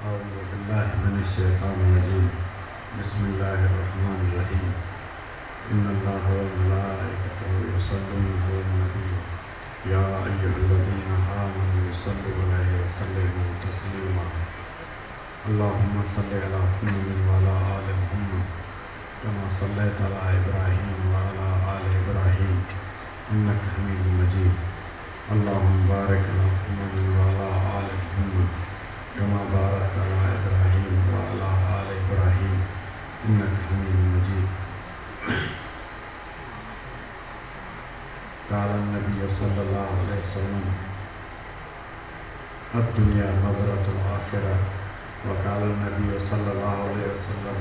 औज़ु बिल्लाहि मिनश शैतानिर रजीम। बिस्मिल्लाहिर रहमानिर रहीम। इन्नल्लाहा व मलाइकतहु युसल्लूना अलन नबी या अय्युहल्लज़ीना आमनू सल्लु अलैहि व सल्लिमू तस्लीमा। अल्लाहुम्मा सल्लि अला मुहम्मद व अला आलि मुहम्मद कमा सल्लैता अला इब्राहीम व अला आलि इब्राहीम इन्नका हमीदुम मजीद। अल्लाहुम्मा बारिक अला मुहम्मद व अला आलि मुहम्मद कमा बारकता अला इब्राहीम व अला आलि इब्राहीम इन्नका हमीदुम मजीद। क़ाल नबी सल्लल्लाहु अलैहि वसल्लम अद्दुनिया नज़रतुल आखिरह व क़ाल नबी सल्लल्लाहु अलैहि वसल्लम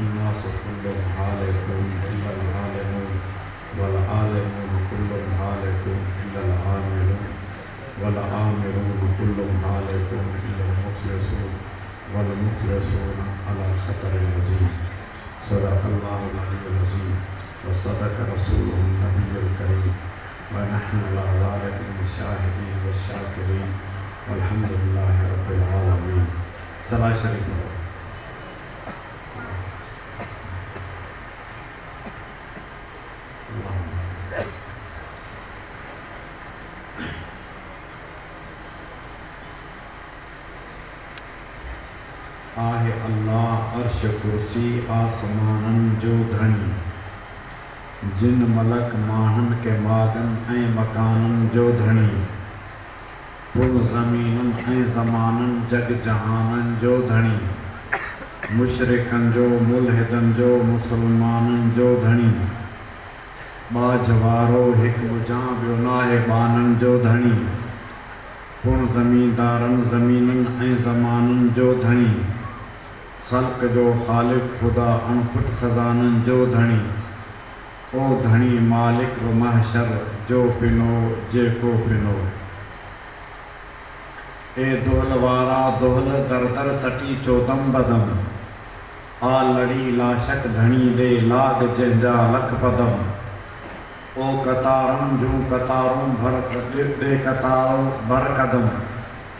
अन्नासु कुल्लुहुम हालिकून इल्लल आलिमून वल आलिमून कुल्लुहुम हालिकून इल्लल आमिलून वल आमिलून कुल्लुहुम हालिकून इल्लल मुख़लिसून वल मुख़लिसून अला ख़तरिन अज़ीम। सदक़ल्लाहुल अलियुल अज़ीम व सदक़ रसूलुहुन नबियुल करीम व नहनु अला ज़ालिका मिन शाहिदीन व शाकिरीन वल्हम्दुलिल्लाहि रब्बिल आलमीन। सलात शरीफ पढ़ो। आहे अल्लाह अर्श कुर्सी आसमानन जो धनी, जिन मलक माहन के मागन ऐं मकानन जो धनी, पुर ज़मीनन ऐं ज़मानन जग जहानन जो धनी, मुशरिकन जो मुल्हिदन जो मुसलमानन जो धनी, बाजवारो हिक बुझां ॿियो नाहे बानन जो धनी, पुण ज़मींदारन ज़मीनन ऐं ज़मानन जो धनी, ख़ल्क़ जो ख़ालिक़ खुदा अणपुट ख़ज़ानन जो धनी, ओ धनी मालिक व महशर जो पिनो जेको पिनो। ए दोहल वारा दोहल दर दर सटी चोदम बदम, आ लड़ी लाशक धनी दे लाग जंहिंजा लख पदम, ओ कतारुन जूं कतारूं भर दे कतारो भर कदम,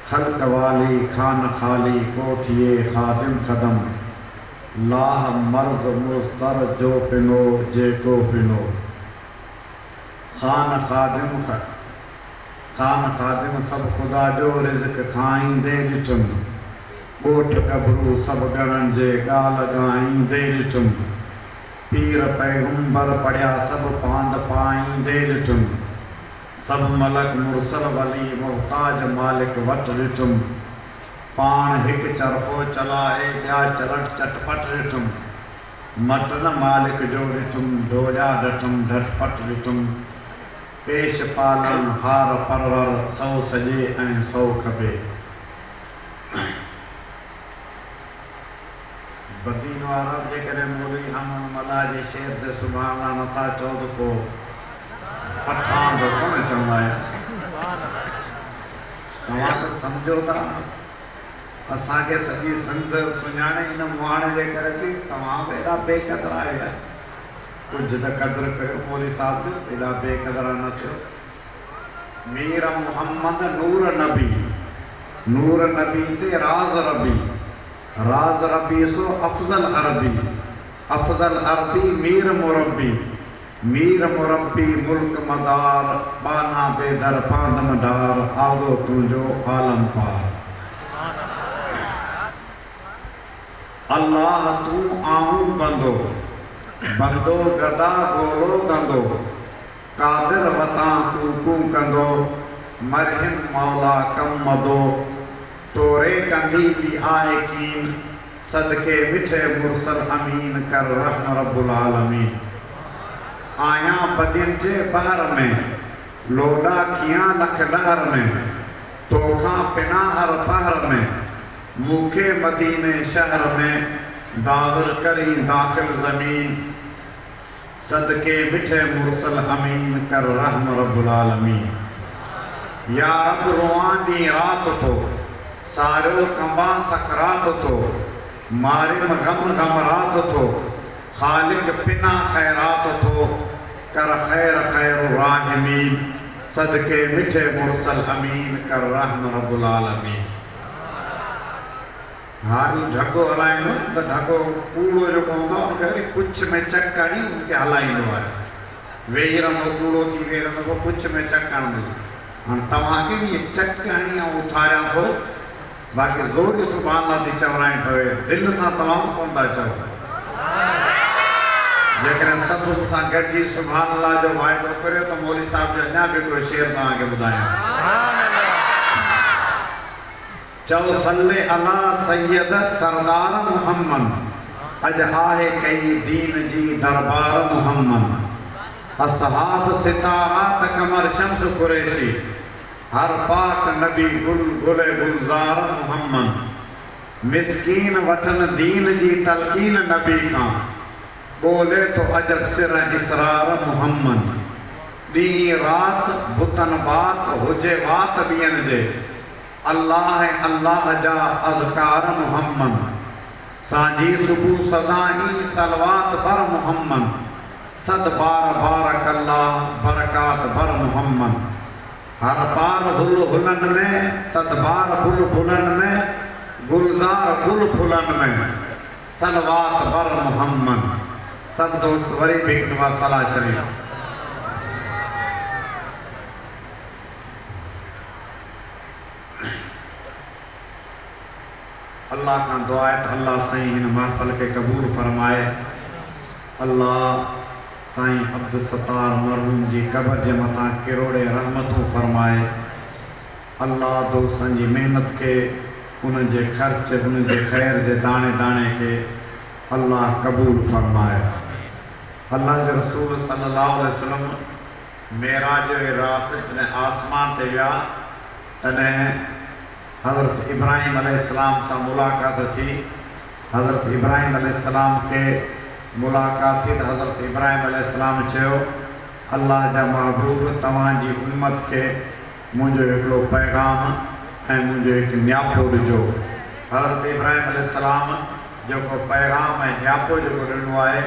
ख़ल्क़ वाली खान खाली को थिए ख़ादिम ख़दम, लाह मर्ज़ मुस्तर जो पिनो जेको पिनो। खान ख़ादिम सब खुदा जो रिज़्क़ खाईंदे ॾिठुम, ॻोठ गभरू सब ॻणनि जे ॻाल्हि ॻाईंदे ॾिठुम, पीर पैगंबर पढ़िया सब पांद पाईंदे ॾिठुम, सब मलक मुरसल वली मोहताज मालिक वट ॾिठुम, पाण हिक चरखो चलाए ॿिया चलट चटपट ॾिठुम, मटन मालिक जो ॾिठुम ढोजा ॾठुम ढटपट ॾिठुम, पेश पालन हार परवर सौ सॼे ऐं सौ खबे। बदीन वारा जेकॾहिं मौलवी अहमद मल्ला जे शेर ते सुभाणे नथा चओ त पोइ पठान तो कोन चवंदा आहिनि। तव्हां त सम्झो था असांखे सॼी सिंध सुञाणे इन मुहाणे जे करे थी, तव्हां बि एॾा बेक़दर आहियो। कुझु त क़दुरु करियो मौलवी साहिब जो, एॾा बेक़दर न थियो। मीर मुहम्मद नूर नबी ते राज़ रबी सो अफ़ज़ल अरबी मीर मुरब्बी मुल्क मदार, बाना बेदर पांदम डार, आवो तुंहिंजो आलम पार। अल्लाह तू आऊं बंदो गदा गोलो गंदो, कादिर वतां कू कंदो, मरहिम मौला कम मदो, तोरे कंदी भी आहे कीन, सदके मिठे मुरसल अमीन कर रहम रब्बुल आलमीन। आया बदिन जे बहर में, लोडा किया लख लहर में, तोखा पिना हर पहर में, मूखे मदीने शहर में, दावर करी दाखिल ज़मीन, सदके मिठे मुरसल अमीन कर रहम रब्बुल आलमीन। या रब रुआनी रात तो सारो कंबा सकरात तो, मारिम गम रात तो, खालिक पिना खैरात तो, कर खैर राहिमीन, सदके मिठे मुरसल अमीन कर रहम रब्बुल आलमीन। हारी ढको हलाइंदो तो ढको कूड़ो जो हूंदो उनखे वरी पुछ में चक हणी उनखे हलाइंदो आहे वेही रहंदो कूड़ो थी वेही रहंदो पोइ पुछ में चक हणंदो हाणे तव्हांखे बि इहे चक हणी ऐं उथारियां थो बाक़ी ज़ोर सुभाणे अल्लाह थी चवराइणी पवे दिलि सां तव्हां कोन था चओ जेकॾहिं सभु सां गॾिजी सुभाणे अल्लाह जो वाइदो करियो त मौलवी साहिब जो अञा बि हिकिड़ो शेर तव्हांखे ॿुधायां चओ सल्ले अला सैयद सरदार मुहम्मद अॼु आहे कई दीन जी दरबार मुहम्मद असहाब सितारात कमर शम्स कुरैशी हर पाक नबी गुल गुले गुलजार मुहम्मद मिस्कीन वठन दीन जी तलकीन नबी खां बोले तो अजब सिर इसरार मुहम्मद ॾींहुं रात बुतन बात हुजे वात ॿियनि जे अल्लाह जा अज़कार मुहम्मद सांझी सुबह सदाई सलवात बर मुहम्मद सद बार बारक अल्लाह बरकात बर मुहम्मद हर बार हुल हुलन में सद बार फुल फुलन में गुलजार फुल फुलन में सलवात बर मुहम्मद सब दोस्त वरी भी दुआ सलाह शरीफ अल्लाह का दुआ है तो अल्लाह साईं इन महफल के कबूल फरमाए अल्लाह साईं अब्दुल सत्तार मरहूम जी कब्र के मथा किरोड़े रहमतों फरमाए अल्लाह दोस्तन की मेहनत के उनके खर्च उनके खैर के दाने दाने के अल्लाह कबूल फरमाए अल्लाह के रसूल सल्लल्लाहु अलैहि वसल्लम मेराज रात जॾहिं आसमान ते विया तॾहिं हज़रत इब्राहिम अलैहिस्सलाम से मुलाकात थी हज़रत इब्राहिम अलैहिस्सलाम के मुलाकात थी तो हज़रत इब्राहिम अलैहिस्सलाम चयो अल्लाह जा महबूब तव्हांजी उम्मत के मुझे हिकिड़ो पैगाम ऐं मुझे एक न्यापो ॾिजो हज़रत इब्राहिम अलैहिस्सलाम जो पैगाम ऐं न्यापो जो ॾिनो आहे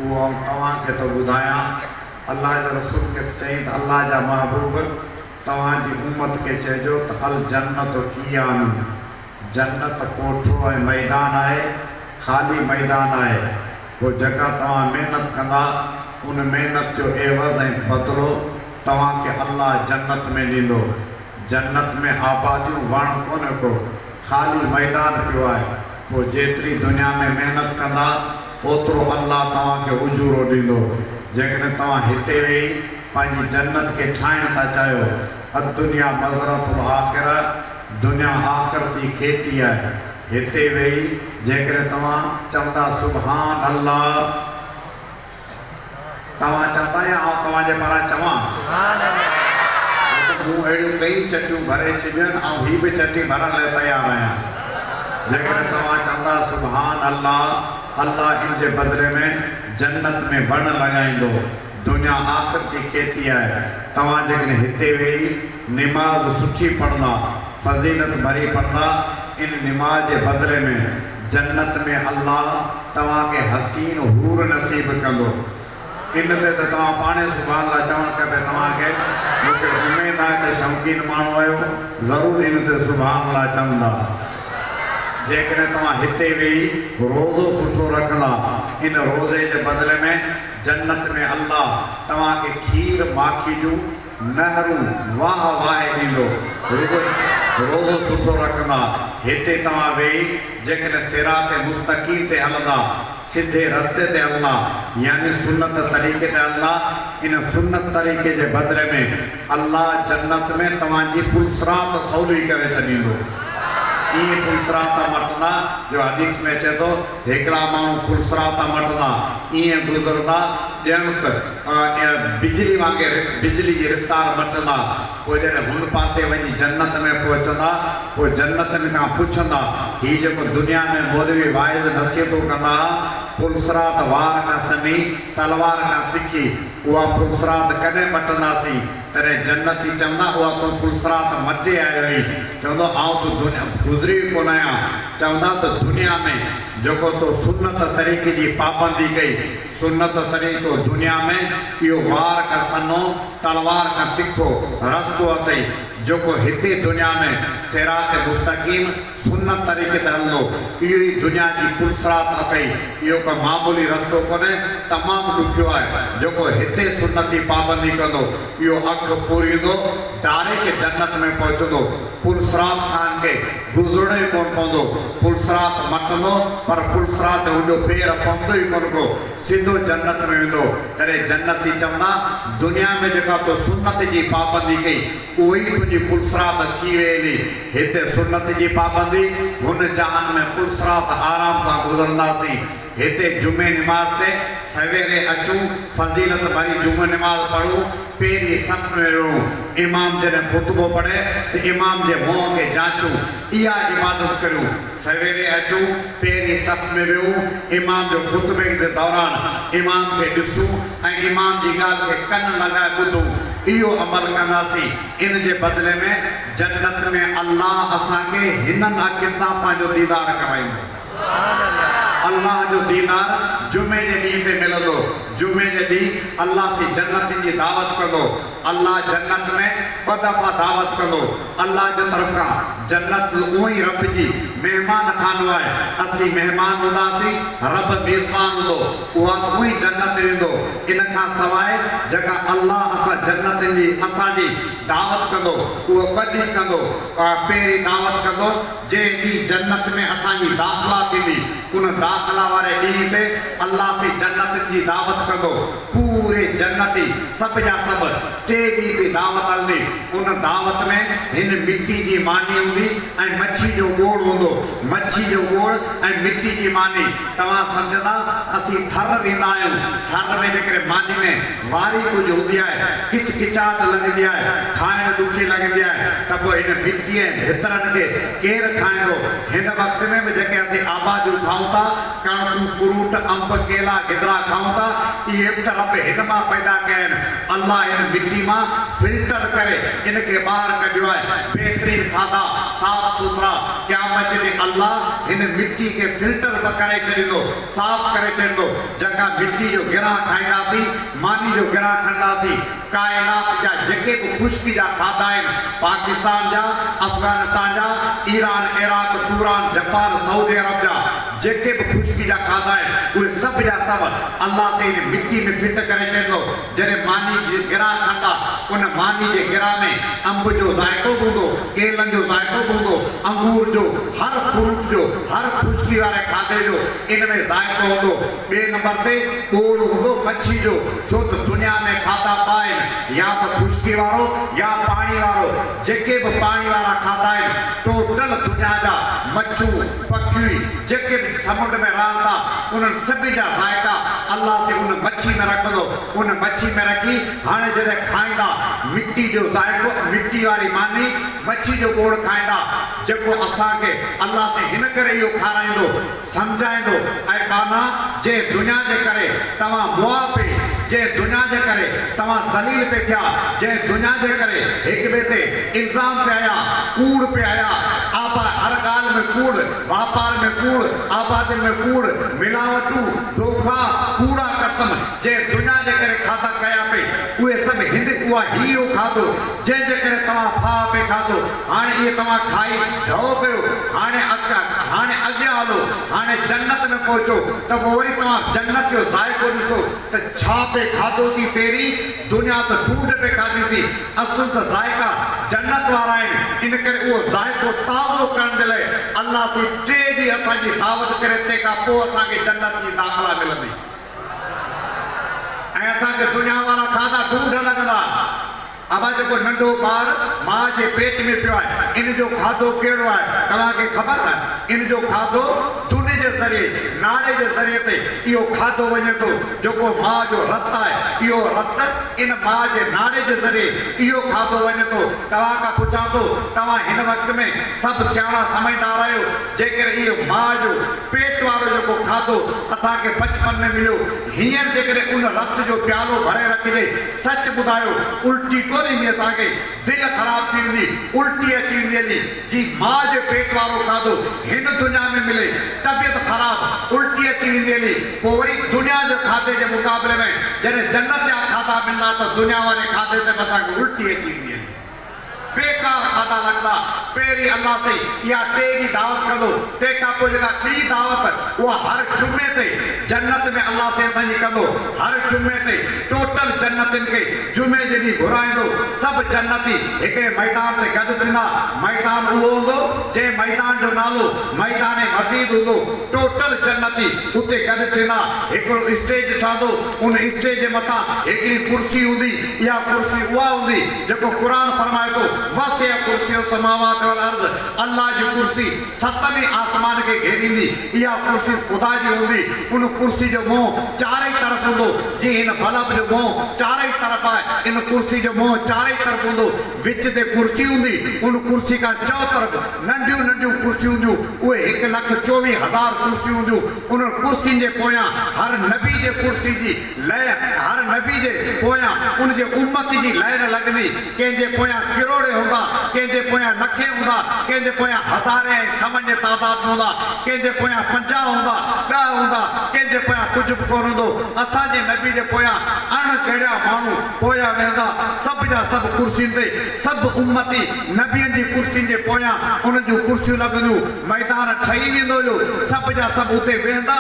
उहो तव्हांखे तो ॿुधायां अल्लाह जे रसूल के चई अल्लाह जा महबूब तव्हांजी उम्मत के चइजो त अल जन्नत कियान जन्नत कोठो ऐं मैदान आहे खाली मैदान आहे वो जगह तव्हां मेहनत कंदा उन मेहनत जो एवज़ ऐं बदिलो तव्हांखे अल्लाह जन्नत में ॾींदो जन्नत में आबादियूं वण कोन को खाली मैदान पियो आहे पोइ जेतिरी दुनिया में मेहनत कंदा ओतिरो अल्लाह तव्हांखे उजूरो ॾींदो जेकॾहिं तव्हां हिते वेही पंहिंजी जन्नत के ठाहिण था चाहियो दुनिया मज़रतुल आख़िरा दुनिया आख़िरती खेती है हिते वेही जेकॾहिं तव्हां चवंदा सुभान अल्लाह तव्हां चवंदा या तव्हांजे पारां चवां मूं अहिड़ियूं कई चटियूं भरे छॾियूं आहिनि ऐं हीअ बि चटी भरण लाइ तयारु आहियां जेकॾहिं तव्हां चवंदा सुभान अल्लाह अल्लाह इन जे बदिले में जन्नत में वण लॻाईंदो दुनिया आख़िर की खेती है तव्हां जेकॾहिं हिते वेही निमाज़ सुठी पढ़ंदा फज़ीलत भरी पढ़ंदा इन निमाज़ के बदले में जन्नत में अल्लाह तव्हांखे हसीन हूर नसीब कंदो इन ते त तव्हां पाणे सुभाणे अल्लाह चवणु खपे तव्हांखे मूंखे उमेद आहे त शौक़ीन माण्हू आहियो ज़रूरु इन ते सुभाणे अल्लाह चवंदा जेकॾहिं तव्हां हिते वेही रोज़ो सुठो रखंदा इन रोज़े के बदले में जन्नत में अल्लाह तव्हांखे खीर माखी जूं नहरूं वाह वाहे ॾींदो रोज़ो सुठो रखंदा हिते तव्हां वेही जेकॾहिं सिरात मुस्तक़ीम ते हलंदा सीधे रस्ते ते हलंदा यानी सुन्नत तरीक़े ते हलंदा इन सुन्नत तरीक़े के बदले में अल्लाह जन्नत में तव्हांजी पुलसरात सवली करे छॾींदो इं पुलसरात मटंदा जो हदीस में अचे तो हिकिड़ा माण्हू पुलसरात मटंदा इं गुज़रंदा ॼण त बिजली वांगुरु बिजली की रफ़्तार मटंदा पोइ जॾहिं हुन पासे वञी जन्नत में पहुचंदा पोइ जन्नतनि खां पुछंदा हीअ जेको दुनिया में मौलवी वाइद नसीहतूं कंदा पुलसरात वार खां सनी तलवार खां तिखी उहा पुलसरात कॾहिं मटंदासीं तॾहिं जन्नती चवंदा उहा तो पुलसरात मचे आयो हुई चवंदो आउं तो दुनिया गुज़री कोन आहियां चवंदा त दुनिया में जेको तो सुन्नत तरीक़े की पाबंदी कई सुन्नत तरीक़ो दुनिया में इहो वार का सनो तलवार का तिखो रस्तो अथई जो को हिते दुनिया में सिरात मुस्तकीम सुन्नत तरीक़े ते हलंदो इहो ई दुनिया जी पुलसरात अथई इहो को मामूली रस्तो कोन्हे तमामु ॾुखियो आहे जो को हिते सुन्नत जी पाबंदी कंदो इहो अख पूरींदो डायरेक्ट जन्नत में पहुचंदो पुलसरात खान के गुज़रणो ई कोन पवंदो पुलसरात मटंदो पर पुलसरात हुनजो पेर पवंदो ई कोन को सिधो जन्नत में वेंदो तॾहिं जन्नती चवंदा दुनिया में जेका तो सुन्नत जी पाबंदी कई उहो ई तुंहिंजी पुलसरात थी वेंदी हिते सुन्नत जी पाबंदी हुन जहान में पुलसरात आराम सां गुज़रंदासीं हिते जुमे नमाज ते सवेरे अचूं फज़ीलत भरी जुमे नमाज पढ़ूं पेरी सफ़ में रहूं इमाम जॾहिं ख़ुतबो पढ़े तो इमाम जे मुंहं खे जांचूं इहा इबादत करूं सवेरे अचूं पेरी सफ़ में वेहूं इमाम जो ख़ुतबे जे दौरान इमाम खे ॾिसूं ऐं इमाम जी ॻाल्हि खे कन लॻाए ॿुधूं इहो अमल कंदासीं इन जे बदिले में जन्नत में अल्लाह असांखे हिननि अखियुनि सां पंहिंजो दीदार कराईंदो अल्लाह जो दीदार जुमे जे ॾींहं ते मिलंदो जुमे जे ॾींहुं अल्लाह से जन्नत जी दावत कंदो अल्लाह जन्नत में ॿ दफ़ा दावत कंदो अल्लाह जो तरफ़ खां जन्नत उहो ई रब जी मेहमान खानो आहे असीं मेहमान हूंदासीं रब मेज़बान हूंदो उहा उहो ई जन्नत ॾींदो इन खां सवाइ जेका अल्लाह असां जन्नत जी असांजी दावत कंदो उहो ॿ ॾींहं कंदो पहिरीं दावत कंदो जंहिं ॾींहुं जन्नत में असांजी दाख़िला थींदी उन दाख़िला वारे ॾींहं ते अल्लाह से जन्नत जी दावत कंदो पूरे जन्नती सब जा सब टे ॾींहं ते दावत हलंदी उन दावत में हिन मिट्टी जी मानी हूंदी ऐं मच्छी जो ॻोढ़ हूंदो मच्छी जो ॻोढ़ ऐं मिट्टी जी मानी तव्हां सम्झंदा असीं थर ॾींदा आहियूं थर में जेकॾहिं मानी में वारी कुझु हूंदी आहे किचकिचाहट लॻंदी आहे खाइण ॾुखी लॻंदी आहे त पोइ हिन मिट्टी ऐं भितरनि खे केरु खाईंदो हिन वक़्त में बि जेके असीं आबादियूं खाऊं था कणकूं फ्रूट अंब केला गिदरा खाऊं था इहे बि त रब हिन मां पैदा कया आहिनि अल्लाह हिन मिट्टी मां फिल्टर करे इनखे ॿाहिरि कढियो आहे बहितरीन खाधा साफ़ सुथरा क़यामत ॾींहुं अल्लाह हिन मिट्टी खे फिल्टर करे छॾींदो साफ़ करे छॾींदो जेका मिट्टी जो गिरा खाईंदासीं मानी जो गिरा खणंदासीं काइनात जा जेके भी खुश्की जा खाधा आहिनि पाकिस्तान जा अफगानिस्तान जा Iran Iraq Turan Japan Saudi Arab जा जेके भी खुश्की जा खाधा आहिनि उहे सभु जा सभु अल्लाह से इन मिट्टी में फिट करे छॾींदो जॾहिं मानी जी गिरा खणंदा उन मानी जे गिरा में अंब जो ज़ाइक़ो हूंदो केलनि जो ज़ाइक़ो हूंदो अंगूर जो हर फ्रूट जो हर खुश्की वारे खाधे जो इन में ज़ाइक़ो हूंदो ॿिए नंबर ते ॻोढ़ हूंदो मच्छी जो छो त दुनिया में खाधा पाइनि या त खुश्की वारो या पाणी वारो जेके भी पाणी वारा खाधा आहिनि टोटल दुनिया जा मच्छू पखियूं जेके भी समुंड में रहनि था उन्हनि सभी जा ज़ाइक़ा अल्लाह से उन मच्छी में रखंदो उन मच्छी में रखी हाणे जॾहिं खाईंदा मिट्टी जो ज़ाइक़ो मिट्टी वारी मानी मच्छी जो ॻोढ़ खाईंदा जेको असांखे अल्लाह से हिन करे इहो खाराईंदो सम्झाईंदो ऐं माना जे दुनिया जे करे तव्हां मुआ पे जे दुनिया जे करे तव्हां ज़लील पे थिया जे दुनिया जे करे हिक ॿिए ते इल्ज़ाम पे आया कूड़ पे आया आपा हर ॻाल्हि में कूड़ वापार में कूड़ आबादी में कूड़ मिलावटूं धोखा कूड़ा कसम जे दुनिया जे करे खाधा कया पे उहे सभु हिंद उहा हीउ खाधो जंहिंजे करे तव्हां फा पे खाधो हाणे इहे तव्हां खाई ढओ कयो हाणे अॻियां हलो हाणे जन्नत में पहुचो त पोइ वरी तव्हां जन्नत जो ज़ाइक़ो ॾिसो त छा पे खाधोसीं पहिरीं दुनिया त ढूंढ पे खाधीसीं असुल त ज़ाइक़ा जन्नत वारा आहिनि इन करे उहो ज़ाइक़ो ताज़ो करण जे लाइ अल्लाह से टे ॾींहं असांजी दावत करे तंहिंखां पोइ असांखे जन्नत जी दाख़िला मिलंदी ऐं असांखे दुनिया वारा खाधा ढूंढ लॻंदा अबा जेको नंढो ॿार मां जे पेट में पियो आहे इन जो खाधो कहिड़ो आहे तव्हांखे ख़बर आहे इन जो खाधो दुने जे ज़रिए नाड़े जे ज़रिए ते इहो खाधो वञे थो जेको मां जो रत आहे इहो रत इन मां जे नाड़े जे ज़रिए इहो खाधो वञे थो तव्हां खां पुछां थो तव्हां हिन वक़्त में सभु सियाणा समझदार आहियो जेकर इहो मां जो पेट वारो जेको खाधो असांखे बचपन में मिलियो हींअर जेकर उन रत जो प्यालो भरे रखिजे सच ॿुधायो उल्टी कोन ईंदी असांखे दिलि ख़राब थी वेंदी उल्टी अची वेंदी जी मां जे पेट वारो खाधो हिन दुनिया में मिले तबियत ख़राब उल्टी अची वेंदी पोइ वरी दुनिया जे खाधे जे मुक़ाबले में जॾहिं जन्नत जा खाधा मिलंदा त दुनिया वारे खाधे ते असांखे उल्टी अची वेंदी बेकार खाधा लगदा पेरी अल्लाह से या तेरी दावत करो तेका पोइ जेका ॿी दावत उहा हर जुमे ते जन्नत में अल्लाह से असांजी कंदो हर जुमे ते टोटल जन्नतिन के जुमे जे ॾींहुं घुराईंदो सभु जन्नती हिकिड़े मैदान ते गॾु थींदा मैदान उहो हूंदो जंहिं मैदान जो नालो मैदान मस्जिद हूंदो टोटल जन्नती उते गॾु थींदा हिकिड़ो स्टेज ठहंदो उन स्टेज जे मथां हिकिड़ी कुर्सी हूंदी इहा कुर्सी उहा हूंदी जेको क़ुर फरमाए थो वसिअ कुर्सी समावात वल अर्ज़ अल्लाह जी कुर्सी सतनि आसमान के घेरींदी इहा कुर्सी खुदा जी हूंदी उन कुर्सी जो मुंहुं चारई तरफ़ हूंदो जीअं हिन बल्ब जो मुंहुं चारई तरफ़ आहे इन कुर्सी जो मुंहुं चारई तरफ़ हूंदो विच ते कुर्सी हूंदी उन कुर्सी खां चौ तरफ़ नंढियूं नंढियूं कुर्सियूं हूंदियूं उहे 1,24,000 कुर्सियूं हूंदियूं उन कुर्सियुनि जे पोयां हर नबी जे कुर्सी जी लय हर नबी जे पोयां उन जे उम्मत जी लय न लॻंदी कंहिंजे पोयां किरोड़े हूंदा कंहिंजे पोयां लखे हूंदा कंहिंजे पोयां हज़ारे ऐं सवन जे तादाद में हूंदा कंहिंजे पोयां 50 हूंदा 10 हूंदा कंहिंजे पोयां कुझु बि कोन हूंदो असांजे नबी जे पोयां अणकहिड़ा माण्हू पोयां वेंदा सभु जा सभु कुर्सियुनि ते सभु उम्मती नबियनि जी कुर्सियुनि जे पोयां उन जूं कुर्सियूं लॻंदियूं मैदान ठही वेंदो हुयो सभु जा सभु उते वेंदा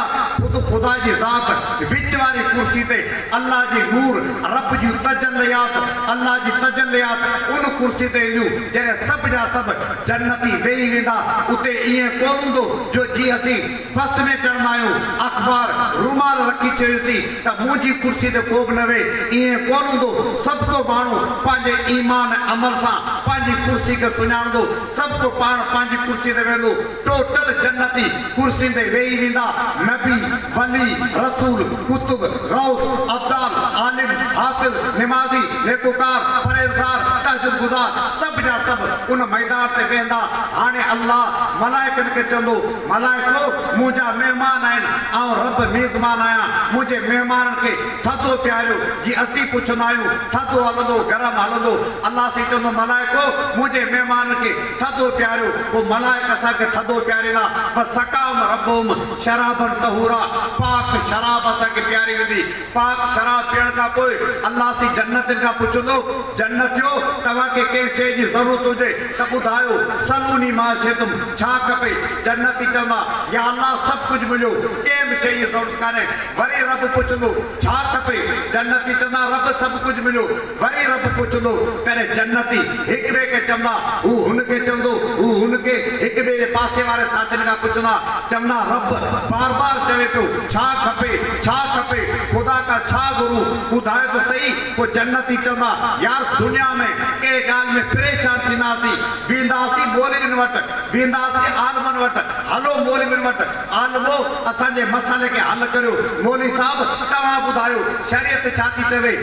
ख़ुदा जी ज़ात विच वारी कुर्सी ते अल्लाह जी नूर रब जी तजल्लियात अल्लाह जी तजल्लियात उन कुर्सी ते ईंदियूं जॾहिं सभु जा सभु जन्नती वेही वेंदा उते ईअं कोन हूंदो जो जीअं असीं बस में चढ़ंदा आहियूं अख़बार रुमाल रखी चयोसीं त मुंहिंजी कुर्सी ते को बि न वेहे ईअं कोन हूंदो सभु को माण्हू पंहिंजे ईमान अमल सां पंहिंजी कुर्सी खे सुञाणंदो सभु को पाण पंहिंजी कुर्सी ते वेंदो टोटल जन्नती कुर्सी ते वेही वेंदा नबी वली रसूल कुतुब गौस अब्दाल आलिम हाफिज़ निमाज़ी नेकोकार परहेज़गार तहज्जुद गुज़ार सभु जा सभु उन मैदान ते वेंदा हाणे अल्लाह मलाइकनि खे चवंदो मलाइको मुंहिंजा महिमान आहिनि ऐं रब मेज़बान आहियां मुंहिंजे महिमाननि खे थधो पियारियो जीअं असीं पुछंदा आहियूं थधो हलंदो गरम हलंदो अल्लाह से चवंदो मलाइको मुंहिंजे महिमाननि खे थधो पियारियो पोइ मलाइक असांखे थधो पियारींदा बसि सकाम रबोम शराबन तहूरा पाक शराब असांखे पियारी वेंदी पाक शराब पीअण खां पोइ अल्लाह से जन्नतिन खां पुछंदो जन्नतियो तव्हांखे कंहिं शइ जी ज़रूरत हुजे त ॿुधायो सलूनी मां शेतुम छा खपे जन्नती चवंदा या अल्लाह सभु कुझु मिलियो कंहिं बि शइ जी ज़रूरत कान्हे वरी रब पुछंदो छा खपे जन्नती चवंदा रब सभु कुझु मिलियो वरी रब पुछंदो पहिरें जन्नती हिक ॿिए खे चवंदा हू हुनखे चवंदो हू हुनखे हिक ॿिए जे पासे वारे साथियुनि खां पुछंदा चवंदा रब बार बार चवे पियो छा खपे ख़ुदा का छा गुरु ॿुधायो त सही पोइ जन्नती चवंदा यार दुनिया में कंहिं ॻाल्हि में परेशान थींदासीं वेंदासीं मौलवियुनि वटि वेंदासीं आलमनि वटि हलो मौलवियुनि वटि आलमो असांजे मसइले खे हल करियो मौलवी साहब तव्हां ॿुधायो शरीयत छा थी चवे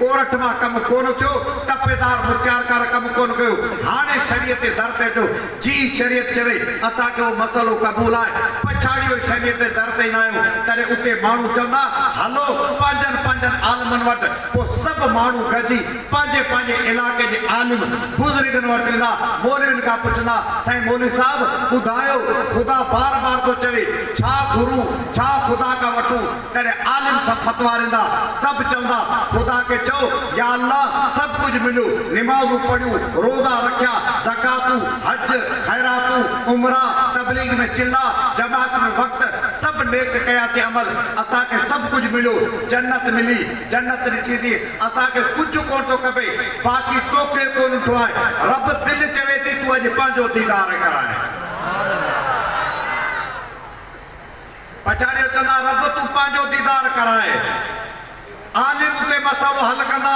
कोरट मां कमु कोन थियो तपेदार मुख्तियारकार कमु कोन कयो हाणे शरीयत जे दर ते अचो जी शरीयत चवे असांखे उहो मसइलो क़बूल आहे पछाड़ियो शरीयत जे दर ते ईंदा आहियूं तॾहिं उते माण्हू चवंदा हलो पंहिंजनि आलमनि वटि पोइ सभु माण्हू गॾिजी पंहिंजे इलाइक़े जे आलिम बुज़ुर्गनि वटि ईंदा मौलवियुनि खां पुछंदा साईं मौलवी साहब ॿुधायो ख़ुदा बार बार थो चवे छा गुरु छा ख़ुदा खां वठूं तॾहिं आलिम सभु फतवा ॾींदा सभु चवंदा ख़ुदा खे चओ या अल्लाह सभु कुझु मिलियो निमाज़ूं पढ़ियूं रोज़ा रखिया ज़कातूं हज ख़ैरातूं उमरा तबलीग में चिल्ला जमात में वक़्त सभु नेक कयासीं अमल असांखे सभु कुझु मिलियो जन्नत मिली जन्नत ॾिठी थी असांखे कुझु कोन थो खपे बाक़ी तोखे कोन ॾिठो आहे रब दिलि चवे थी तूं अॼु पंहिंजो दीदार कराए पछाड़ियो चवंदा रब तूं पंहिंजो दीदार कराए आलिम उते मसइलो हल कंदा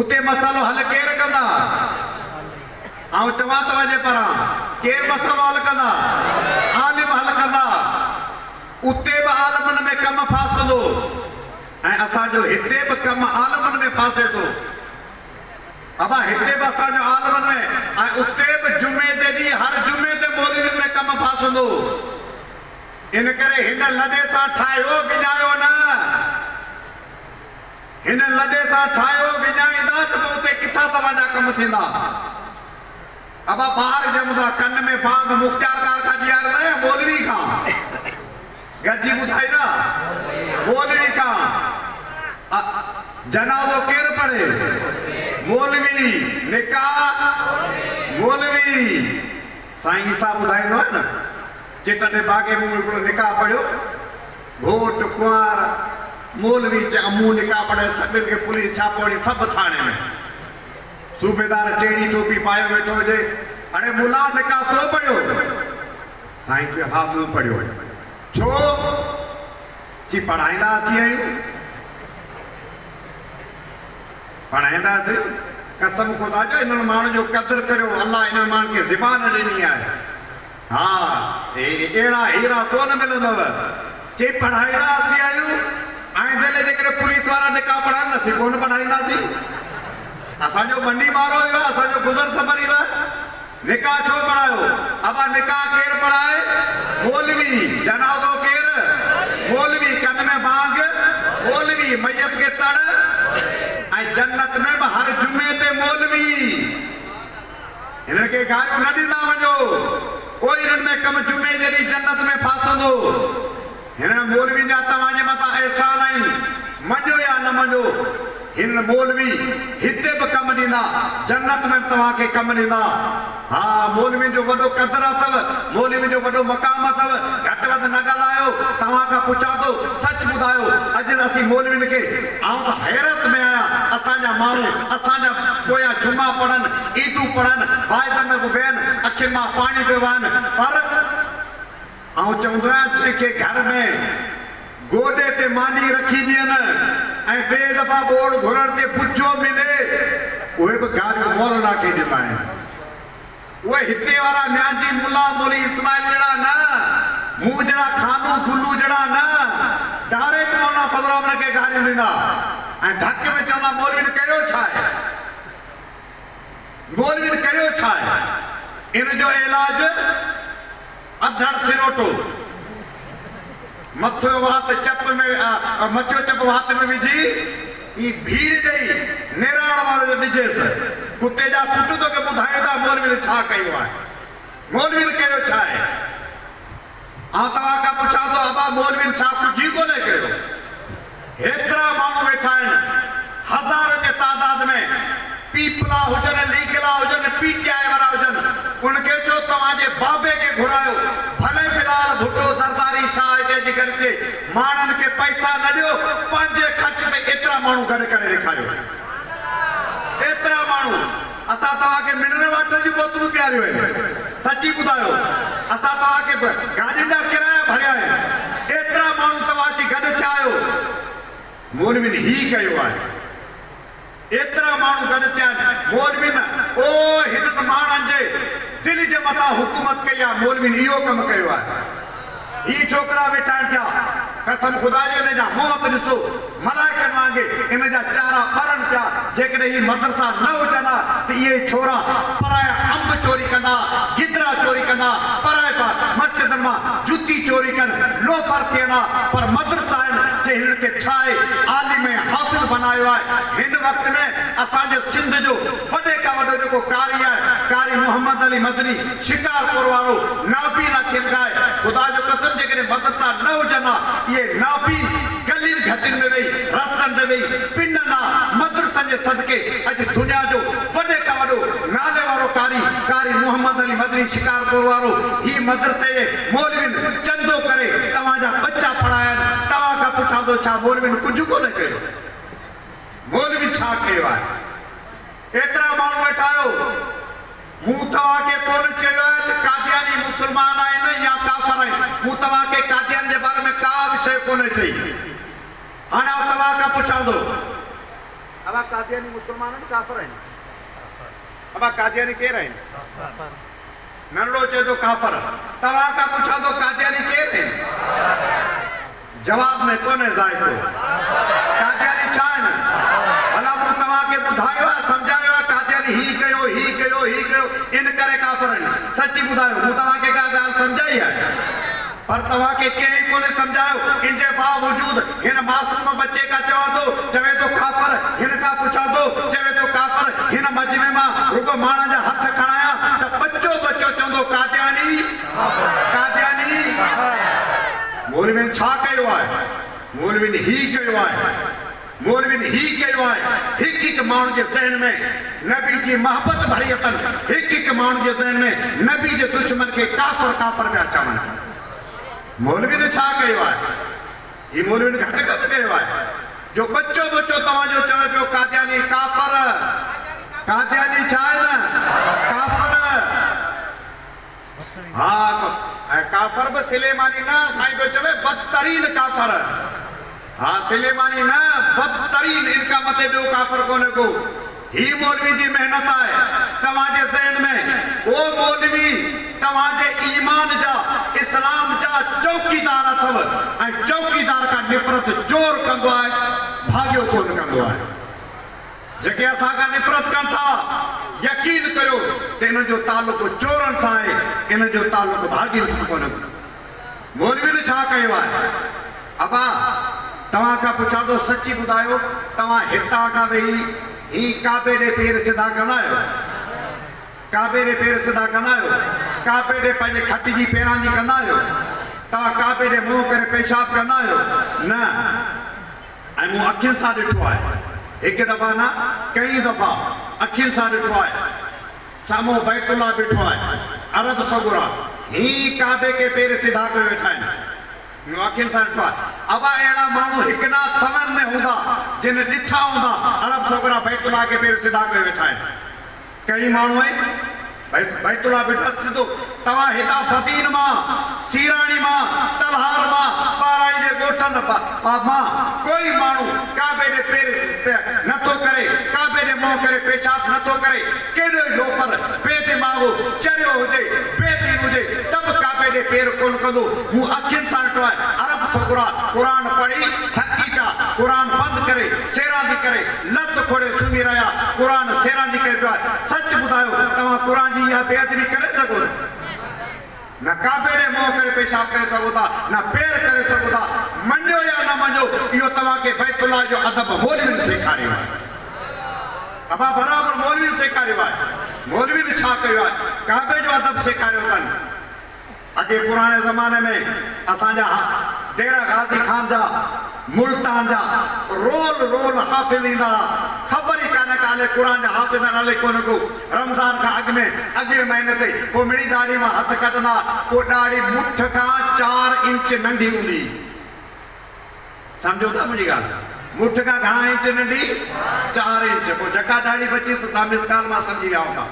उते मसइलो हल केरु कंदा ऐं चवां त वञे परां केरु मसइलो हल कंदा आलिम हल कंदा उते बि आलमनि में कमु फासंदो ऐं असांजो हिते बि कमु आलमनि में फासे थो अबा हिते बि असांजो आलमनि में ऐं उते बि जुमे जे ॾींहुं हर जुमे ते मौलवियुनि में कमु फासंदो इन करे हिन लॾे सां ठाहियो विञायो न हिन लॾे सां ठाहियो विञाईंदा त पोइ उते किथां तव्हांजा कम थींदा अबा ॿार ॼमंदा कन में भांग मुख्तियारकार खां ॾियारींदा या मौलवी खां गॾिजी ॿुधाईंदा मौलवी खां जनाज़ो केरु पढ़े मौलवी निकाह मौलवी साईं साहब ॿुधाईंदो आहे न चिटने बागे में निकाह पढ़ियो घोट कुंवार मौलवी चे अमू निकाह पढ़े सभिनि खे पुलिस छापो ॾिनी सभु थाणे में सूबेदार टेढ़ी टोपी पायो वेठो हुजे अरे मुला निकाह तो पढ़ियो साईं चयो हा मूं पढ़ियो छो जी पढ़ाईंदासीं आहियूं पढ़ाईंदासीं कसम खुदा जो इन्हनि माण्हुनि जो क़दुरु करियो अल्लाह इन्हनि माण्हुनि खे ज़बान ॾिनी आहे हा अहिड़ा हीरा कोन मिलंदव चई पढ़ाईंदासीं आहियूं आईंदे जेकॾहिं पुलिस वारा निकाह पढ़ाईंदासीं कोन पढ़ाईंदासीं असांजो बंडी मारो वियो आहे असांजो गुज़र सफ़र वियो आहे निकाह छो पढ़ायो अब निकाह केरु पढ़ाए मौलवी जनाज़ो केरु मौलवी कन में बांग मौलवी मैयत के तड़ ऐं जन्नत में बि हर जुमे ते मौलवी हिननि खे गारियूं न ॾींदा वञो कोई हिननि में कम जुमे जॾहिं जन्नत में फासंदो हिन मौलवी जा तव्हांजे मथां एहसान आहिनि मञो या न मञो हिन मौलवी हिते बि कम ॾींदा जन्नत में तव्हांखे कम ॾींदा हा मौलवी जो वॾो क़दुरु अथव मौलवी जो वॾो मक़ाम अथव घटि वधि न ॻाल्हायो तव्हां खां पुछां थो सच ॿुधायो अॼु असीं मौलवियुनि खे आउं त हैरत में आहियां असांजा माण्हू असांजा पोयां जुमा पढ़नि ईदूं पढ़नि वाइद में बि वेहनि अखियुनि मां पाणी पियो वहनि पर आउं चवंदो आहियां जंहिंखे घर में गोॾे ते मानी रखी ॾियनि ऐं ॿिए दफ़ा ॿोड़ घुरण ते पुछो मिले उहे बि गारियूं मौलाना खे ॾींदा आहिनि उहे हिते वारा म्यांजी मुला मौली इस्माइल जहिड़ा न मूं जहिड़ा खानू गुल्लू जहिड़ा न डायरेक्ट मौलाना फज़ल रहमान खे गारियूं ॾींदा ऐं धक में चवंदा मौलवी कयो छा आहे मौलवी कयो छा आहे इन जो इलाज अधड़ सिरोटो मथो वात चप में मथो चप वात में विझी ई भीड़ ॾेई नेराण वारो जो ॾिजेसि कुते जा पुट तोखे ॿुधाईंदा मौलवी छा कयो आहे मौलवी कयो छा आहे आउं तव्हां खां पुछां थो अबा मौलवी छा कुझु कोन्हे कयो हेतिरा माण्हू वेठा आहिनि हज़ारनि जे तादाद में पीपला हुजनि लीगला हुजनि पीटीआई वारा हुजनि उनखे चओ तव्हांजे बाबे खे घुरायो भले बिलाल भुट्टो सरदारी शाह हिते जी गॾिजे माण्हुनि खे पैसा न ॾियो पंहिंजे ख़र्च ते एतिरा माण्हू गॾु करे ॾेखारियो एतिरा माण्हू असां तव्हांखे मिनरल वाटर जी बोतलूं पियारियूं आहिनि सची ॿुधायो असां तव्हांखे गाॾियुनि जा किराया भरिया आहिनि एतिरा माण्हू तव्हां अची गॾु थिया आहियो मौलवी ही कयो आहे एतिरा माण्हू गॾु थिया आहिनि मौलवी ओ हिननि माण्हुनि जे दिलि जे मथां हुकूमत कई आहे मौलवी इहो कमु कयो आहे ही छोकिरा वेठा आहिनि थिया कसम खुदा जो इन जा मुंहं ते ॾिसो मलाइकनि वांगुरु इन जा चारा ॿरनि पिया जेकॾहिं ही मदरसा न हुजनि हा त इहे छोरा पराया अंब चोरी कंदा गिदरा चोरी कंदा पराए मस्जिदनि मां जुती चोरी कनि लोफर थियनि हा पर मदरसा आहिनि जे हिननि खे ठाहे आलिम हाफ़िज़ बनायो आहे हिन वक़्त में असांजे सिंध जो वॾे खां वॾो जेको कारी आहे कारी मोहम्मद अली मदनी शिकारपुर वारो नाबीना खिलगाए खुदा जो कसम जेकॾहिं मदरसा न हुजनि हा इहे नाबीन गलियुनि घटियुनि में वेही रस्तनि ते वेही पिननि हा मदरसनि जे सदके अॼु दुनिया जो वॾे खां वॾो नाले वारो कारी मोहम्मद अली मदनी शिकारपुर वारो ही मदरसे जे मौलवियुनि चंदो करे तव्हांजा बच्चा पढ़ाया आहिनि तव्हां खां पुछां थो छा मौलवियुनि कुझु कोन्हे कयो मौलवी छा कयो आहे एतिरा माण्हू वेठा आहियो मूं तव्हांखे कोन चयो आहे त कादियानी मुस्लमान आहिनि या काफ़िर आहिनि मूं तव्हांखे कादियान जे बारे में का बि शइ कोन्हे चई हाणे आउं तव्हां खां पुछां थो अबा कादियानी मुस्लमान आहिनि काफ़िर आहिनि अबा कादियानी केरु आहिनि नंढड़ो चए थो काफ़िर तव्हां खां पुछां थो कादियानी केरु आहिनि जवाब में कोन्हे ज़ाइको कादियानी छा आहिनि भला मूं तव्हांखे ॿुधायो आहे सम्झायो आहे कादियानी ही कयो इन करे काफ़िर आहिनि सची ॿुधायो मूं तव्हांखे का ॻाल्हि सम्झाई आहे पर तव्हांखे कंहिं कोन्हे सम्झायो इन जे बावजूद हिन मासूम बच्चे खां चवे थो काफ़िर हिन खां पुछां थो चवे थो काफ़िर हिन मजमे मां रुगो माण्हुनि जा हथ खणाया त बच्चो चवंदो कादियानी मौलवी छा कयो आहे मौलवी ही कयो आहे मौलवी ने ही कयो आहे हिक हिक माण्हू जे ज़हन में नबी जी मोहब्बत भरी अथनि हिक हिक माण्हू जे ज़हन में नबी जे दुश्मन खे काफ़र काफ़र पिया चवनि मौलवी ने छा कयो आहे ही मौलवी ने घटि कमु कयो आहे जो बच्चो बच्चो तव्हांजो चवे पियो कादियानी काफ़र कादियानी छा आहे न काफ़र हाँ काफ़र बि सुलेमानी न साईं पियो चवे बदतरीन काफ़र हाँ सुलेमानी न बदतरीन इनका मथे ॿियो काफ़र कोन्हे को ही मौलवी जी मेहनत आहे तव्हांजे ज़हन में वो मौलवी तव्हांजे ईमान जा इस्लाम जा चौकीदार अथव ऐं चौकीदार खां निफ़रत जोर कंदो आहे भाॻियो कोन कंदो आहे जेके असां खां निफ़रत कनि था यकीन करियो त इन जो तालुक चोरनि सां आहे इन जो तालुक भाॻियुनि सां कोन्हे मौलवी ने छा कयो आहे अबा तव्हां खां पुछां थो सची ॿुधायो तव्हां हितां खां वेही ही काबे ॾे पेर सिधा कंदा आहियो काबे ॾे पेर सिधा कंदा आहियो काबे ॾे पंहिंजे खट जी पेरांदी कंदा आहियो तव्हां काबे ॾे मुंहुं करे पेशाब कंदा आहियो न ऐं मूं अखियुनि सां ॾिठो आहे हिकु दफ़ा न कई दफ़ा अखियुनि सां ॾिठो आहे साम्हूं बैतुल्ला बीठो आहे अरब सगुरा ही काबे के पेर सिधा करे वेठा आहिनि अखियुनि सां ॾिठो आहे अबा अहिड़ा माण्हू हिकु न समन में हूंदा जिन ॾिठा हूंदा अरब सगुरा बैतुल्ला के पेर सिधा करे वेठा आहिनि कई माण्हू आहिनि बैतुल्ला बीठा सिधो तव्हां हितां फतीन मां सीराणी मां तलहार मां ॿाराई जे ॻोठनि मां कोई माण्हू काबे ॾे पेर नथो करे काबे ॾे मुंहुं करे पेशाब नथो करे केॾो लोफर बेदिमाग़ो चरियो हुजे बेदीन हुजे तब काबे ॾे पेर कोन कंदो मूं अखियुनि सां ॾिठो आहे अरब सगुरा क़ुरान पढ़ी थकी पिया क़ुरान बंदि करे सेरांदी करे लत खोड़े सुम्ही रहिया क़ुरान सेरांदी करे पियो आहे सच ॿुधायो तव्हां क़ुरान जी इहा बेअदबी करे सघो न काबे ॾे मुंहुं करे पेशाब करे सघो था न पेर करे सघो था मञो या न मञो इहो तव्हांखे बैतुल्ला जो अदब मौलवी सेखारियो आहे अबा बराबरि मौलवी सेखारियो आहे मौलवी ने छा कयो आहे काबे जो अदब सेखारियो अथनि अॻे पुराणे ज़माने में असांजा डेरा गाज़ी खान जा मुल्तान जा रोल रोल हाफ़िज़ ईंदा ख़बर ई कान्हे काले क़ुरान जा हाफ़िज़ नाले कोन को रमज़ान खां अॻे महीने ते पोइ मिड़ी ॾाढ़ी मां हथ कढंदा पोइ ॾाढ़ी मुठ खां 4 इंच नंढी हूंदी सम्झो था मुंहिंजी ॻाल्हि मुठ खां घणा इंच नंढी 4 इंच पोइ जेका ॾाढ़ी बची तव्हां मिसकाल मां सम्झी विया हूंदा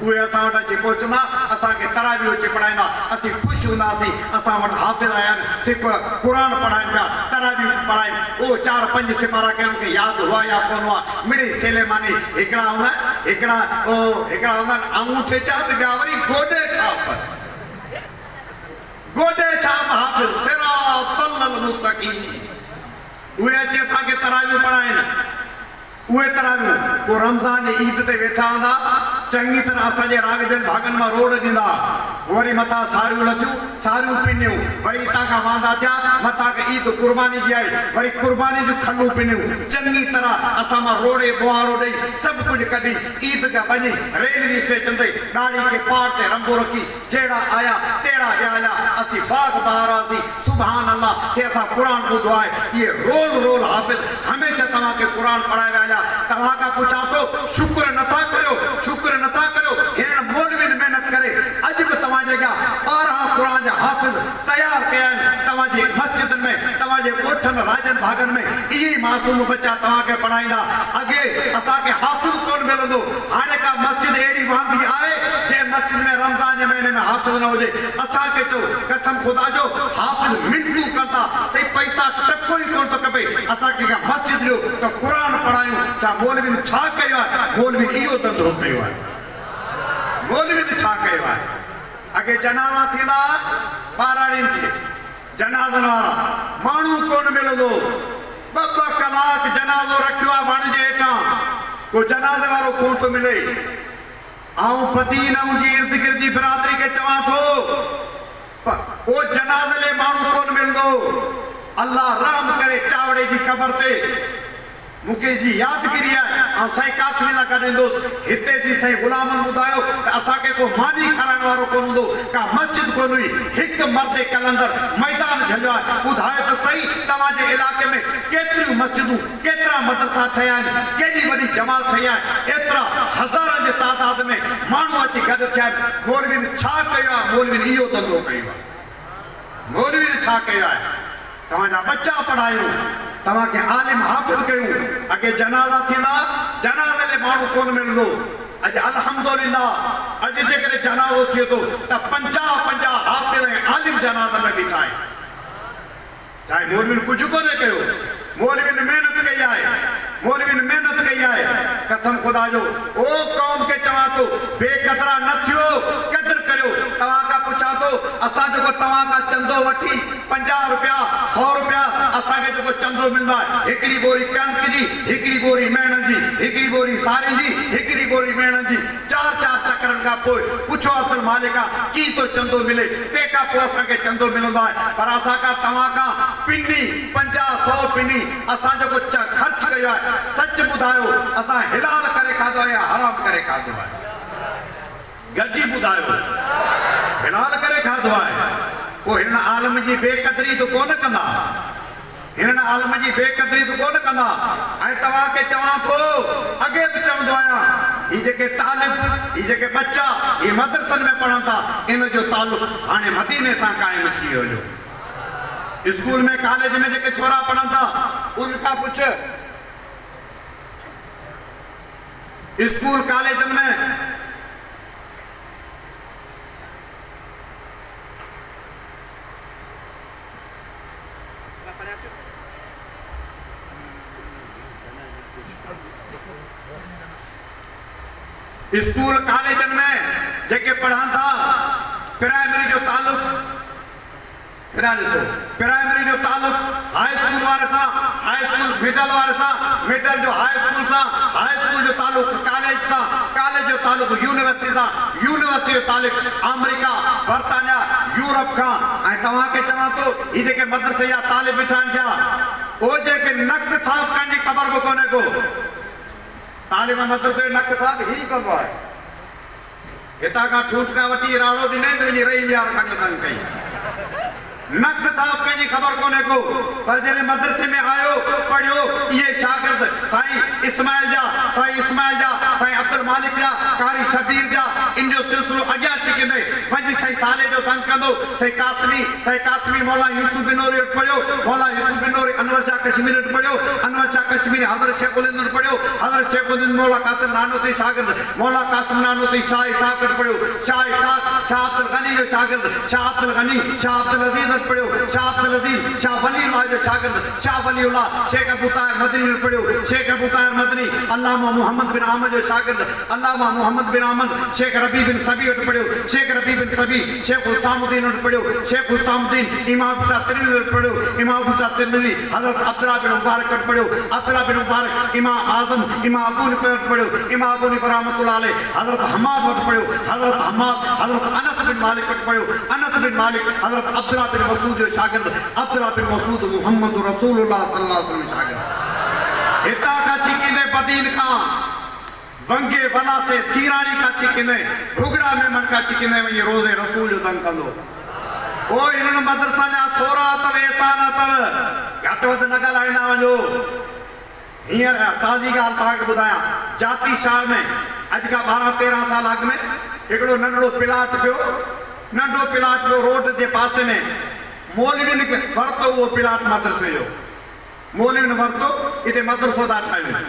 उहे असां वटि अची पहुचंदा असांखे तरावी अची पढ़ाईंदा असीं ख़ुशि हूंदासीं असां वटि हाफ़िज़ आया आहिनि सिर्फ़ु क़ुरान पढ़ाइनि पिया तरावी पढ़ाइनि उहो 4-5 सिपारा कंहिं खे यादि हुआ या कोन हुआ मिड़ी सेलेमानी हिकिड़ा हूंदा हिकिड़ा हूंदा आहिनि अंगूठे छाप ॿिया वरी गोॾे छाप हाफ़िज़ सिरातल मुस्तक़ीम उहे अची असांखे तरावियूं पढ़ाइनि उहे तरावियूं पोइ रमज़ान जी ईद ते वेठा हूंदा चङी तरह असांजे राग जन भागनि मां रोड ॾींदा वरी मथां सारियूं लथियूं सारियूं पिनियूं वरी हितां खां वांदा थिया मथां के ईद कुर्बानी जी आई वरी कुर्बानी जूं खलूं पिनियूं चङी तरह असां मां रोड़े बुहारो ॾेई सभु कुझु कढी ईद खां वञी रेलवे स्टेशन ते ॾाढ़ी के पार ते रंबो रखी जहिड़ा आया तहिड़ा विया असीं बाग बहार हुआसीं सुभान अल्लाह से असां क़ुर ॿुधो आहे इहे रोल रोल हाफ़िज़ हमेशह तव्हांखे क़ुर पढ़ाए विया तव्हां खां पुछां थो शुक्र नथा करियो हिन मौलवी महिनत करे अॼु बि तव्हांजे अॻियां 12 क़ुर जा हाफ़िज़ तयार कया आहिनि तव्हांजी मस्जिदनि में तव्हांजे ॻोठनि राजनि भागनि में इहे ई मासूम बच्चा तव्हांखे पढ़ाईंदा अॻे असांखे हाफ़िज़ कोन मिलंदो हाणे का मस्जिद अहिड़ी वांदी आहे जंहिं मस्जिद में रमज़ान जे महीने में हाफ़िज़ न हुजे असांखे चओ कसम ख़ुदा जो हाफ़िज़ मिंटू कंदा सही पैसा टको ई कोन थो खपे असांखे का मस्जिद ॾियो त क़ुर पढ़ायूं छा मौलवी छा कयो आहे मौलवी इहो धंधो कयो आहे मौलवी छा कयो आहे अॻे जनाज़ा थींदा ॿाराड़ियुनि ते जनाज़नि वारा माण्हू कोन मिलंदो 2 कलाक जनाज़ो रखियो आहे वण जे हेठां को जनाज़े वारो कोन थो मिले ऐं पदीन जी इर्द गिर्द जी बिरादरी खे चवां थो ओ जनाज़े लाइ माण्हू कोन मिलंदो अल्लाह रहम करे चावड़े जी क़बर ते मूंखे जी यादगिरी आहे ऐं साईं कासमी सां गॾु ईंदुसि। हिते जी साईं गुलामनि ॿुधायो त असांखे को मानी खाराइण वारो कोन हूंदो, का मस्जिद कोन हुई, हिकु मर्द कलंदर मैदान झलियो आहे। ॿुधायो त सही तव्हांजे इलाइक़े में केतिरियूं मस्जिदूं, केतिरा मदरसा ठहिया आहिनि, केॾी वॾी जमात ठही आहे, एतिरा हज़ारनि जे तादाद में माण्हू अची गॾु थिया आहिनि। मौलवियुनि छा कयो आहे? मौलवियुनि इहो धंधो कयो आहे। मौलवियुनि छा कयो आहे? तव्हांजा बच्चा पढ़ायूं, तव्हांखे आलिम हाफ़िज़ कयूं। अॻे जनाज़ा थींदा, जनाज़े में माण्हू कोन मिलंदो। अॼु अल्हम्दुलिल्लाह अॼु जेकॾहिं जनाज़ो थिए थो त 50 हाफ़िज़ ऐं आलिम जनाज़े में बीठा आहिनि। चाहे मौलवियुनि कुझु कोन्हे कयो, मौलवियुनि महिनत कई आहे, मौलवियुनि महिनत कई आहे। कसम ख़ुदा जो ओ क़ौम खे चवां थो बेक़दरा न थियो, क़दर करियो। तव्हां खां पुछां थो, असां जेको तव्हां खां चंदो वठी 50 रुपया 100 रुपया असांखे जेको चंदो मिलंदो आहे, हिकिड़ी बोरी कणिक जी, हिकिड़ी बोरी मेणनि जी, हिकिड़ी बोरी सारियुनि जी, हिकिड़ी बोरी मेणनि जी, 4 चकरनि खां पोइ पुछो अब्दुल मालिक कीअं थो चंदो मिले, तंहिंखां पोइ असांखे चंदो मिलंदो आहे। पर असांखां तव्हां खां पिनी 50-100 पिनी असां जेको ख़र्च कयो आहे, सच ॿुधायो असां हिलाल करे खाधो आहे या हराम करे खाधो आहे? गॾिजी ॿुधायो, हिलाल करे खाधो आहे। पोइ हिन आलम जी बेक़दरी त कोन कंदा, हिन आलम जी बेक़दरी त कोन कंदा। ऐं तव्हांखे चवां थो, अॻे बि चवंदो आहियां, ही जेके तालिब, ही जेके बच्चा ही मदरसनि में पढ़नि था, इन जो तालुक हाणे मदीने सां क़ाइमु थी वियो हुयो। स्कूल में कॉलेज में जेके छोरा पढ़नि था, उनखां पुछ, स्कूल कॉलेजनि में स्कूल कॉलेजनि में जेके पढ़नि था, प्राइमरी जो तालुक प्राइमरी जो तालुक हाई स्कूल वारे सां, हाई स्कूल मिडल वारे सां, मिडल जो हाई स्कूल सां, हाई स्कूल जो तालुक कॉलेज सां, कॉलेज जो तालुक यूनिवर्सिटी सां, यूनिवर्सिटी जो तालुक अमेरिका, बर्तानिया, यूरोप खां। ऐं तव्हांखे चवां थो, ही जेके मदरसे जा तालिब वेठा आहिनि थिया, उहे जेके नक साफ़ करण जी ख़बर बि कोन्हे को। तालिब मदरसे नक साफ़ ही कंदो आहे, हितां खां ठूठ खां वठी राड़ो ॾिनई त वञी रही ॿियार खणी कई, नक साफ़ करण जी ख़बर कोन्हे को। पर जॾहिं मदरसे में आयो, पढ़ियो, इहे शागिर्द साईं इस्माइल जा, साईं अब्दुल मालिक जा, कारी शबीर जा, इन जो सिलसिलो अॻियां छिकींदे वञी साईं साले जो तंग कंदो। साईं कासमी मौला यूसुफ बिनोरी वटि पढ़ियो, मौला यूसुफ बिनोरी अनवर शाह कश्मीरी वटि पढ़ियो, अनवर शाह कश्मीरी हज़रत शेखुल हिंद वटि पढ़ियो, हज़रत शेखुल हिंद मौला कासिम नानोती शागिर्द, मौला कासिम नानोती शाह इसाक़ वटि पढ़ियो, शाह अब्दुल गनी जो शागिर्द, शाह अब्दुल गनी, शाह अब्दुल अज़ीज़ वटि पढ़ियो, शाह अब्दुल अज़ीज़, शाह वलीउल्लाह जो शागिर्द, शाह वलीउल्लाह, शेख अबू ताहिर मदनी वटि पढ़ियो, शेख अबू ताहिर मदनी, अल्लामा मोहम्मद बिन अहमद जो शागिर्द, अल्लामा मोहम्मद बिन अहमद, शेख रबी बिन सभी वटि पढ़ियो, शेख रबी बिन सभी, शेख हुसामुद्दीन वटि पढ़ियो, शेख हुसामुद्दीन, इमाम शाह तिरमिज़ी वटि पढ़ियो, इमाम शाह तिरमिज़ी, हज़रत अब्दुल्लाह बिन मुबारक वटि पढ़ियो, अब्दुल्लाह बिन मुबारक, इमाम आज़म, इमाम अबू हनीफ़ा वटि पढ़ियो, इमाम अबू हनीफ़ा रहमतुल्लाह अलैह, हज़रत हम्माद वटि पढ़ियो, हज़रत हम्माद, हज़रत अनस बिन मालिक वटि पढ़ियो, अनस बिन मालिक, हज़रत अब्दुल्लाह बिन मसूद जो शागिर्द, अब्दुल्लाह बिन मसूद मुहम्मद रसूलुल्लाह सल्लल्लाहु अलैहि वसल्लम शागिर्द। हितां खां छिकींदे बदीन खां, वंगे वला से सीराणी खां छिकींदे, भुगड़ा मेमन खां छिकींदे वञी रोज़े रसूल जो दंग कंदो। पोइ हिननि मदरसा जा थोरा अथव, एहसान अथव, घटि वधि न ॻाल्हाईंदा वञो। हींअर ताज़ी ॻाल्हि तव्हांखे ॿुधायां, जाती शहर में अॼु खां 12-13 साल अॻु में हिकिड़ो नंढड़ो प्लाट पियो, रोड जे पासे में। मौलवियुनि खे वरितो उहो प्लाट मदरसे जो, मौलवियुनि वरितो, हिते मदरसो था ठाहियूं।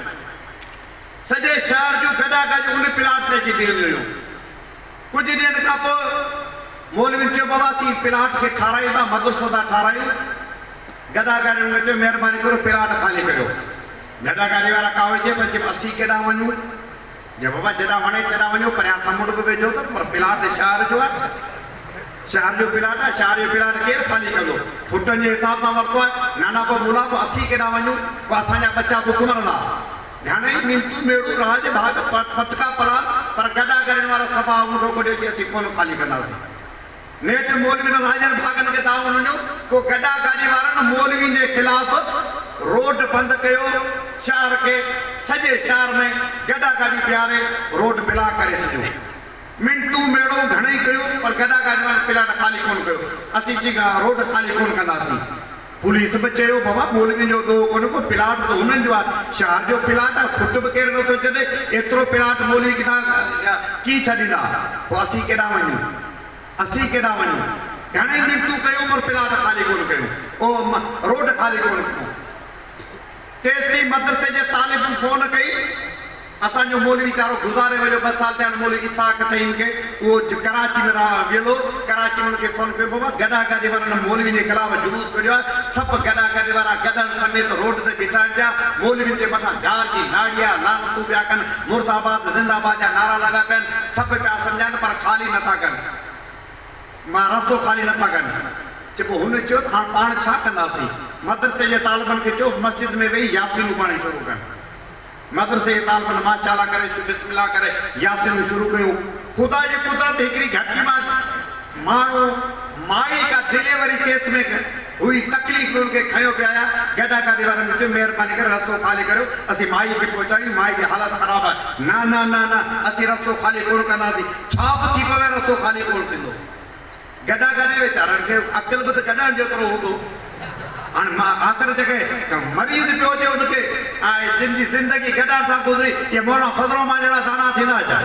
सॼे शहर जूं गॾा उन प्लाट ते अची बीहंदियूं हुयूं। कुझु ॾींहंनि खां पोइ मौलवियुनि चयो, बाबा असीं प्लाट खे ठारायूं था, मदरसो था ठारायूं। गॾागारियुनि में चयो, महिरबानी करो प्लाट ख़ाली करियो। गॾागारी वारा कावड़िजे पिया, असीं केॾां वञूं? जे बाबा जॾहिं वणे तेॾां वञो, परियां समुंड बि वेझो अथव, पर प्लाट शहर जो आहे, शहर जो प्लाट आहे। शहर जो प्लाट केरु ख़ाली कंदो? फुटनि जे हिसाब सां वरितो आहे। नाना पोइ मुला पोइ असीं केॾां वञूं? पोइ असांजा बच्चा बुख मरंदा। घणे ई मिंटू मेड़ू राज भाग पटका पलान, पर गॾागारियुनि वारा सफ़ा रोको ॾियो, असीं कोन ख़ाली कंदासीं। नेठि मौलवियुनि राजनि भागनि खे तावन ॾिनो, पोइ गॾागारी वारनि मौलवियुनि जे ख़िलाफ़ रोड बंदि कयो, शहर के सजे शहर में गड्ढा गाड़ी प्यारे रोड बिला करे छो मिंटू मेड़ो घणई कयो पर गड्ढा गाड़ी प्लाट खाली कोन कयो असी जी रोड खाली कोन कंदासी पुलिस भी चयो बाबा मौलवी जो दो कोन को प्लाट तो उन्हनि जो शहर जो प्लाट खुद भी केर न तो चले एतरो प्लाट मौलवी किथा की छडींदा पोइ असी केडा वञू घणई मिंटू कयो पर प्लाट खाली कोन कयो ओ रोड खाली कोन कयो तेसती मदरसे जे तालिब फोन कई असांजो मौलवी चारो गुज़ारे वियो 2 साल थिया मौलवी इसाक थईन के वो कराची में वेलो कराची में उनके फोन कयो बाबा गड्ढा गाड़ी वारनि मौलवी जे ख़िलाफ़ जुलूस कढियो आहे सब गड्ढा गाड़ी वारा गॾनि समेत रोड ते बीठाइनि पिया मौलवी जे मथां गार जी नाड़िया लानतूं पिया कनि मुर्दाबाद ज़िंदाबाद जा नारा लॻा पिया आहिनि सभु पिया सम्झाइनि पर खाली नथा कनि मां रस्तो खाली नथा कनि चइबो हुन चयो त हाणे पाण छा कंदासीं मदरसे जे तालिबनि खे चयो मस्जिद में वेही यासीन पढ़णु शुरू कनि मदरसे जे तालिबनि माशाअल्लाह करे बिस्मिल्लाह करे यासीन शुरू कयो खुदा जी कुदरत हिकिड़ी घटि माण्हू माई का डिलीवरी केस में हुई तकलीफ़ उनके खयो पिया गड्ढा गाड़ी वारनि चयो महिरबानी करे रस्तो खाली करियो असीं माई खे पहुचायूं माई जी हालत ख़राब आहे न न न न असीं रस्तो खाली कोन कंदासीं छा बि थी पवे रस्तो खाली कोन थींदो गड्ढा गाड़ी वीचारनि खे अक़ल बि त गॾण जेतिरो हूंदो हाणे मां आख़िर जेके मरीज़ पियो हुजे हुनखे जिन जी ज़िंदगी गॾण सां गुज़री इहे मौलाना फज़ल मां जहिड़ा दाना थींदा छा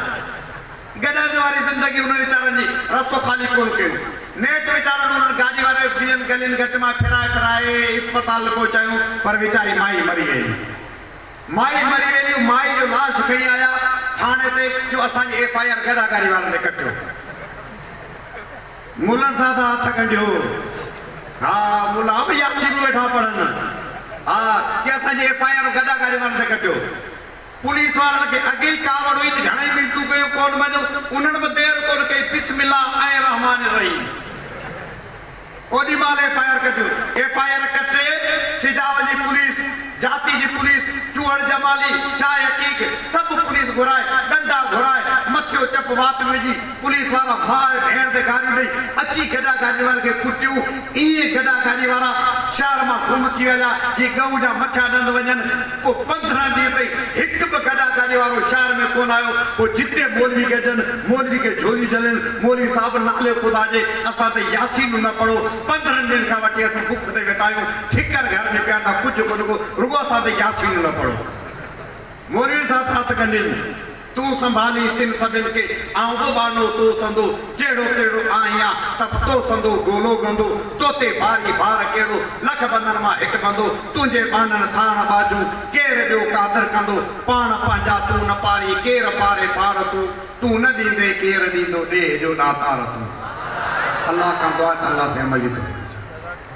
गॾण वारी ज़िंदगी हुन वीचारनि जी रस्तो खाली कोन कयो नेठ वीचारनि उन्हनि गाॾी वारे ॿियनि गलियुनि घटि मां फिराए इस्पताल पहुचायूं पर वीचारी माई मरी वेंदी माई जो लाश खणी आया थाणे ते जो असांजी FIR गॾा गाड़ी वारनि ते कटियो मुलनि सां था हथ कंडियो हा मुला बि यासीन वेठा पढ़नि हा कि असांजी FIR गॾा गाड़ी वारनि ते कटियो पुलिस वारनि खे अॻे ई कावड़ हुई त घणई मिंटू कयो कोन मञो उन्हनि बि देरि कोन कई बिस्मिल्लाह ऐं रहमान रहीम ओॾी महिल FIR कटियो FIR कटे सिजावल जी पुलिस जाती जी पुलिस चूहड़ जमाली शाह हकीक सब पुलिस घुराए डंडा घुराए मथियो चप वात विझी पुलिस वारा माए भेण ते गाड़ियूं ॾेई अची गॾा गाड़ी वारनि खे कुटियूं इहे गॾा गाड़ी वारा शहर मां गुम थी विया जी गऊ जा मच्छा ॾंद वञनि पोइ 15 ॾींहं ताईं हिकु बि गॾा गाड़ी वारो शहर में कोन आयो पोइ जिते मौलवी गजनि मौलवी खे झोली जलनि मौलवी साहिब नाले ख़ुदा जे असां त यासीन न पढ़ो 15 ॾींहंनि खां वठी असां बुख ते वेठा आहियूं ठिकर घर में पिया था कुझु कोन को रुगो असां त यासीन न पढ़ो मौलवी साहिब हथ कंदियूं तू संभाली तिन सभिनि खे आऊं बि बानो तो संदो जहिड़ो तहिड़ो आहियां त तो संदो गोलो गंदो तोते भारी भार कहिड़ो लख बंधन मां हिकु बंदो तुंहिंजे बाननि साण बाजू केरु ॿियो कादर कंदो पाण पंहिंजा तूं न पारी केरु पारे पार तूं न ॾींदे केरु ॾींदो ॾे जो ॾातार तूं अल्लाह कंदो आहे त अल्लाह से अमल जी